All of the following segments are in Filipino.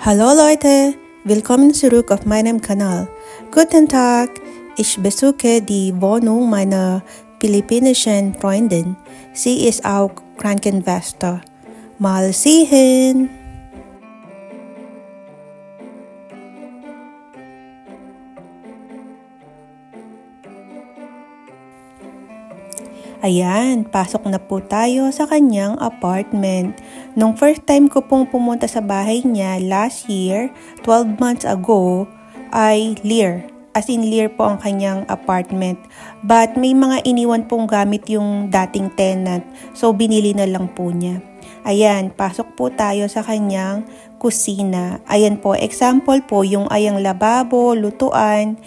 Hallo Leute, willkommen zurück auf meinem Kanal. Guten Tag, ich besuche die Wohnung meiner philippinischen Freundin. Sie ist auch Krankenschwester. Mal sehen. Ayan, pasok na po tayo sa kanyang apartment. Nung first time ko pong pumunta sa bahay niya last year, 12 months ago, ay Lear. As in Lear po ang kanyang apartment. But may mga iniwan pong gamit yung dating tenant, so binili na lang po niya. Ayan, pasok po tayo sa kanyang kusina. Ayan po, example po yung ayang lababo, lutuan.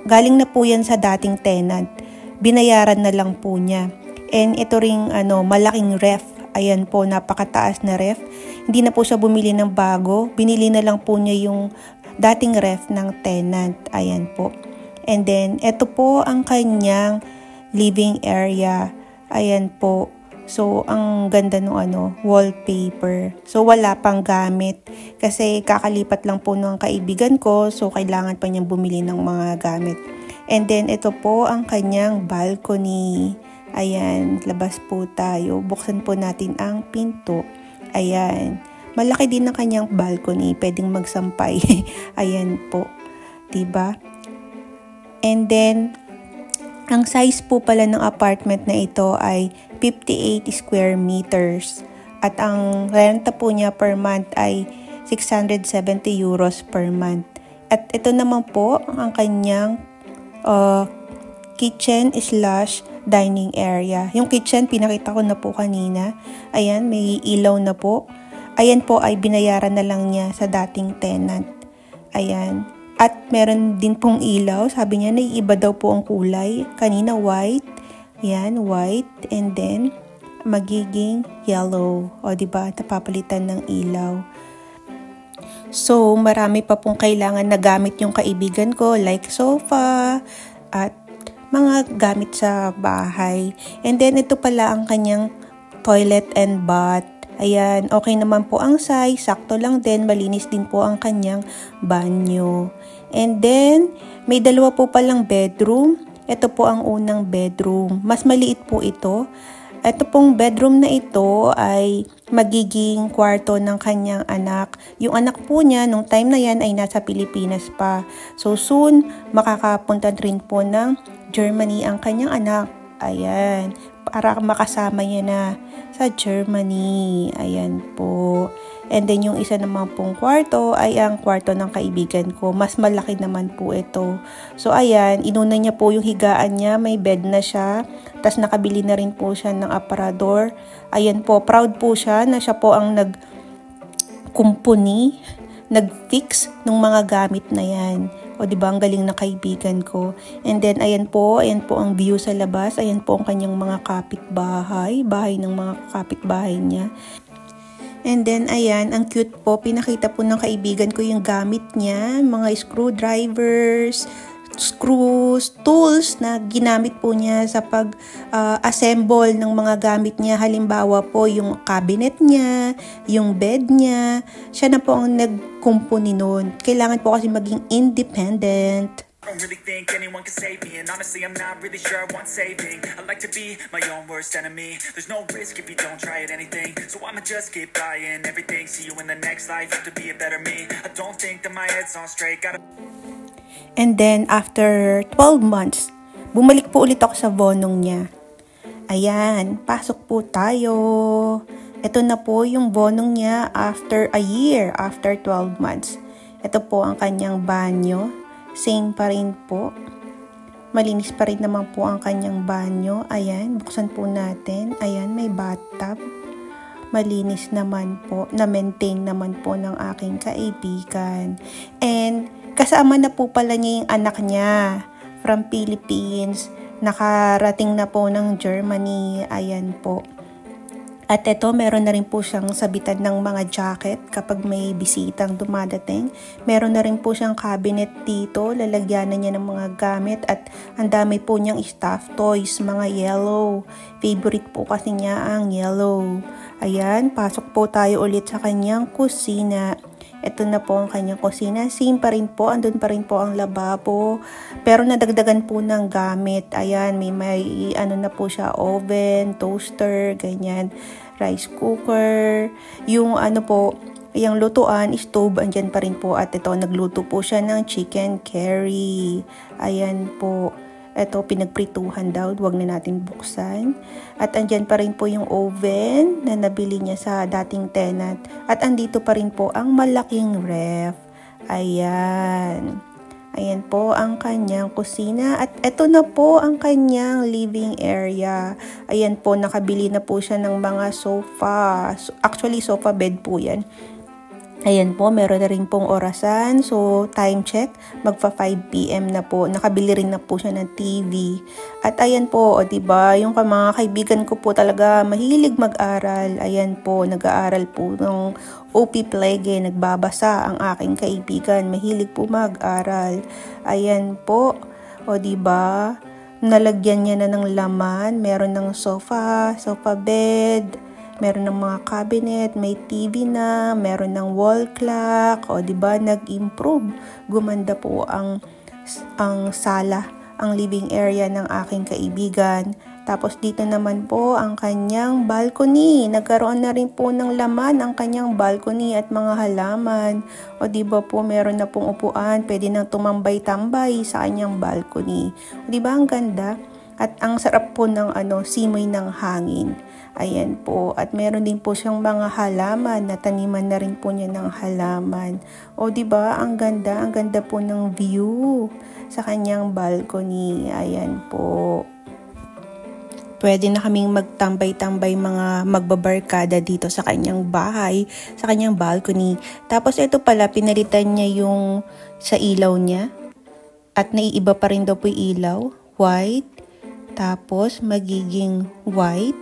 Galing na po yan sa dating tenant. Binayaran na lang po niya. And ito ring malaking ref. Ayan po, napakataas na ref. Hindi na po siya bumili ng bago. Binili na lang po niya yung dating ref ng tenant. Ayan po. And then, ito po ang kanyang living area. Ayan po. So, ang ganda ng wallpaper. So, wala pang gamit. Kasi kakalipat lang po ng kaibigan ko. So, kailangan pa niyang bumili ng mga gamit. And then, ito po ang kanyang balcony. Ayan, labas po tayo. Buksan po natin ang pinto. Ayan. Malaki din ang kanyang balcony. Pwedeng magsampay. Ayan po. Diba? And then, ang size po pala ng apartment na ito ay 58 square meters. At ang renta po niya per month ay 670 euros per month. At ito naman po ang kanyang kitchen / dining area. Yung kitchen, pinakita ko na po kanina. Ayan, may ilaw na po. Ayan po ay binayaran na lang niya sa dating tenant. Ayan. At meron din pong ilaw. Sabi niya, naiiba daw po ang kulay. Kanina white. Ayan, white. And then, magiging yellow. O, diba? Napapalitan ng ilaw. So, marami pa pong kailangan na gamit yung kaibigan ko, like sofa, at mga gamit sa bahay. And then, ito pala ang kanyang toilet and bath. Ayan, okay naman po ang size, sakto lang din, malinis din po ang kanyang banyo. And then, may dalawa po palang bedroom. Ito po ang unang bedroom. Mas maliit po ito. Ito pong bedroom na ito ay magiging kwarto ng kanyang anak. Yung anak po niya, nung time na yan ay nasa Pilipinas pa. So soon, makakapunta rin po ng Germany ang kanyang anak. Ayan, para makasama niya na sa Germany. Ayan po. And then yung isa naman pong kwarto ay ang kwarto ng kaibigan ko. Mas malaki naman po ito. So ayan, inuna niya po yung higaan niya. May bed na siya. Tapos nakabili na rin po siya ng aparador. Ayan po, proud po siya na siya po ang nag-kumpuni, nag-fix ng mga gamit na yan. O diba, ang galing na kaibigan ko. And then, ayan po ang view sa labas. Ayan po ang kanyang mga kapitbahay. Bahay ng mga kapitbahay niya. And then, ayan, ang cute po. Pinakita po ng kaibigan ko yung gamit niya. Mga screwdrivers, screws, tools na ginamit po niya sa pag-assemble ng mga gamit niya. Halimbawa po, yung cabinet niya, yung bed niya. Siya na po ang nagkumpuni nun. Kailangan po kasi maging independent. I don't really think anyone can save me, and honestly I'm not really sure I want saving. I like to be my own worst enemy. There's no risk if you don't try at anything, so I'ma just keep buying everything. See you in the next life, have to be a better me. I don't think that my head's on straight. And then after 12 months, bumalik po ulit ako sa bonong niya. Ayan, pasok po tayo. Ito na po yung bonong niya after a year, after 12 months. Ito po ang kanyang banyo. Same pa rin po. Malinis pa rin naman po ang kanyang banyo. Ayan, buksan po natin. Ayan, may bathtub. Malinis naman po. Na-maintain naman po ng aking kaibigan. And kasama na po pala niya yung anak niya from Philippines. Nakarating na po ng Germany. Ayan po. At ito, meron na rin po siyang sabitan ng mga jacket kapag may bisitang dumadating. Meron na rin po siyang cabinet dito. Lalagyanan niya ng mga gamit at ang dami po niyang stuffed toys, mga yellow. Favorite po kasi niya ang yellow. Ayan, pasok po tayo ulit sa kanyang kusina. Ito na po ang kanyang kusina. Same pa rin po, andun pa rin po ang lababo. Pero nadagdagan po ng gamit. Ayan, may ano na po siya, oven, toaster, ganyan, rice cooker. Yung ano po, yung lutuan, stove, andyan pa rin po. At ito, nagluto po siya ng chicken curry. Ayan po. Ito, pinagprituhan daw, huwag na natin buksan. At andyan pa rin po yung oven na nabili niya sa dating tenant. At andito pa rin po ang malaking ref. Ayan. Ayan po ang kanyang kusina. At ito na po ang kanyang living area. Ayan po, nakabili na po siya ng mga sofa. Actually, sofa bed po yan. Ayan po, meron na rin pong orasan. So, time check, magpa 5 PM na po. Nakabili rin na po siya ng TV. At ayan po, o diba, yung mga kaibigan ko po talaga mahilig mag-aral. Ayan po, nag-aaral po ng OP Plege, nagbabasa ang aking kaibigan. Mahilig po mag-aral. Ayan po, o diba, nalagyan niya na ng laman. Meron ng sofa bed, meron ng mga cabinet, may TV na, meron ng wall clock, o diba, nag-improve. Gumanda po ang sala, ang living area ng aking kaibigan. Tapos dito naman po ang kanyang balcony. Nagkaroon na rin po ng laman ang kanyang balcony at mga halaman. O diba po, meron na pong upuan, pwede nang tumambay-tambay sa kanyang balcony. O diba, ang ganda? At ang sarap po ng simoy ng hangin. Ayan po. At meron din po siyang mga halaman. Nataniman na rin po niya ng halaman. O diba, ang ganda po ng view sa kanyang balcony. Ayan po. Pwede na kaming magtambay-tambay, mga magbabarkada dito sa kanyang bahay, sa kanyang balcony. Tapos ito pala, pinalitan niya yung sa ilaw niya. At naiiba pa rin daw po yung ilaw. White. Tapos magiging white.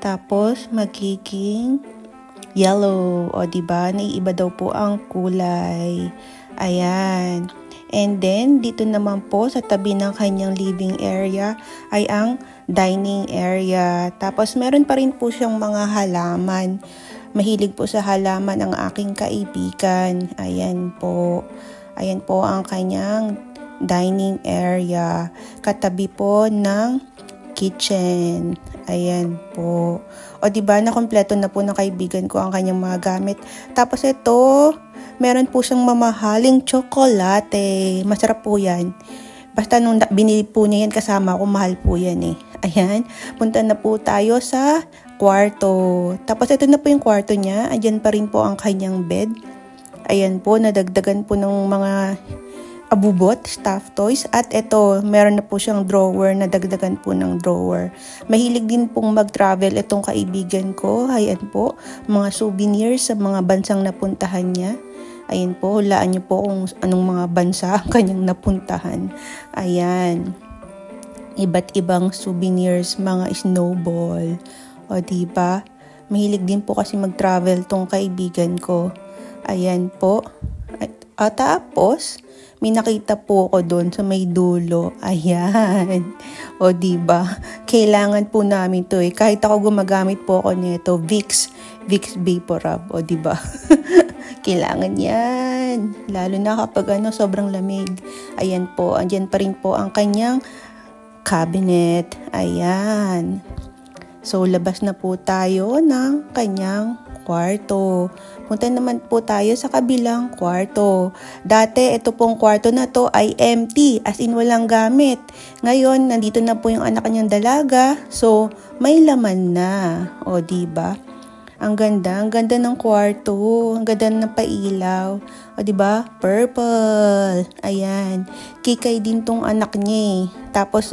Tapos magiging yellow. O diba, naiiba daw po ang kulay. Ayan. And then, dito naman po sa tabi ng kanyang living area ay ang dining area. Tapos meron pa rin po siyang mga halaman. Mahilig po sa halaman ang aking kaibigan. Ayan po. Ayan po ang kanyang dining area. Katabi po ng kitchen. Ayan po. O diba, nakompleto na po ng kaibigan ko ang kanyang mga gamit. Tapos ito, meron po siyang mamahaling tsokolate. Masarap po yan. Basta nung binili po niya yan, kasama ko, mahal po yan eh. Ayan, punta na po tayo sa kwarto. Tapos ito na po yung kwarto niya. Ayan pa rin po ang kanyang bed. Ayan po, nadagdagan po ng mga abubot, stuffed toys. At ito, meron na po siyang drawer, nadagdagan po ng drawer. Mahilig din pong mag-travel itong kaibigan ko. Ayan po, mga souvenirs sa mga bansang napuntahan niya. Ayan po, hulaan niyo po kung anong mga bansa ang kanyang napuntahan. Ayan. Iba't ibang souvenirs, mga snowball. O diba? Mahilig din po kasi mag-travel tong kaibigan ko. Ayan po. At tapos, may nakita po ako doon sa may dulo. Ayan. O diba? Kailangan po namin to eh. Kahit ako gumagamit po ako nito, Vicks Vaporub. O diba? Kailangan yan. Lalo na kapag sobrang lamig. Ayan po. Andyan pa rin po ang kanyang cabinet. Ayan. So, labas na po tayo ng kanyang kwarto. Punta naman po tayo sa kabilang kwarto. Dati, ito pong kwarto na to ay empty, as in walang gamit. Ngayon, nandito na po yung anak niyang dalaga, so may laman na. O, diba? Ang ganda ng kwarto. Ang ganda ng pailaw. O, diba? Purple. Ayan. Kikay din tong anak niya eh. Tapos,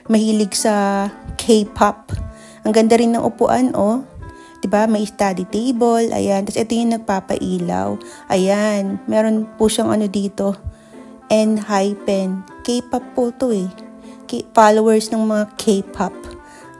mahilig sa K-pop. Ang ganda rin ng upuan, oh. Diba? May study table. Ayan. Tapos ito yung nagpapailaw. Ayan. Meron po siyang dito. N-hypen. K-pop po to eh. Followers ng mga K-pop.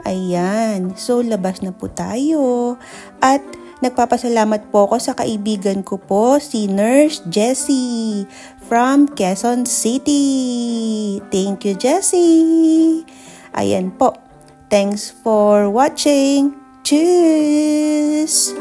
Ayan. So, labas na po tayo. At nagpapasalamat po ako sa kaibigan ko po, si Nurse Jessie from Quezon City. Thank you, Jessie. Ayan po. Thanks for watching. Tschüss!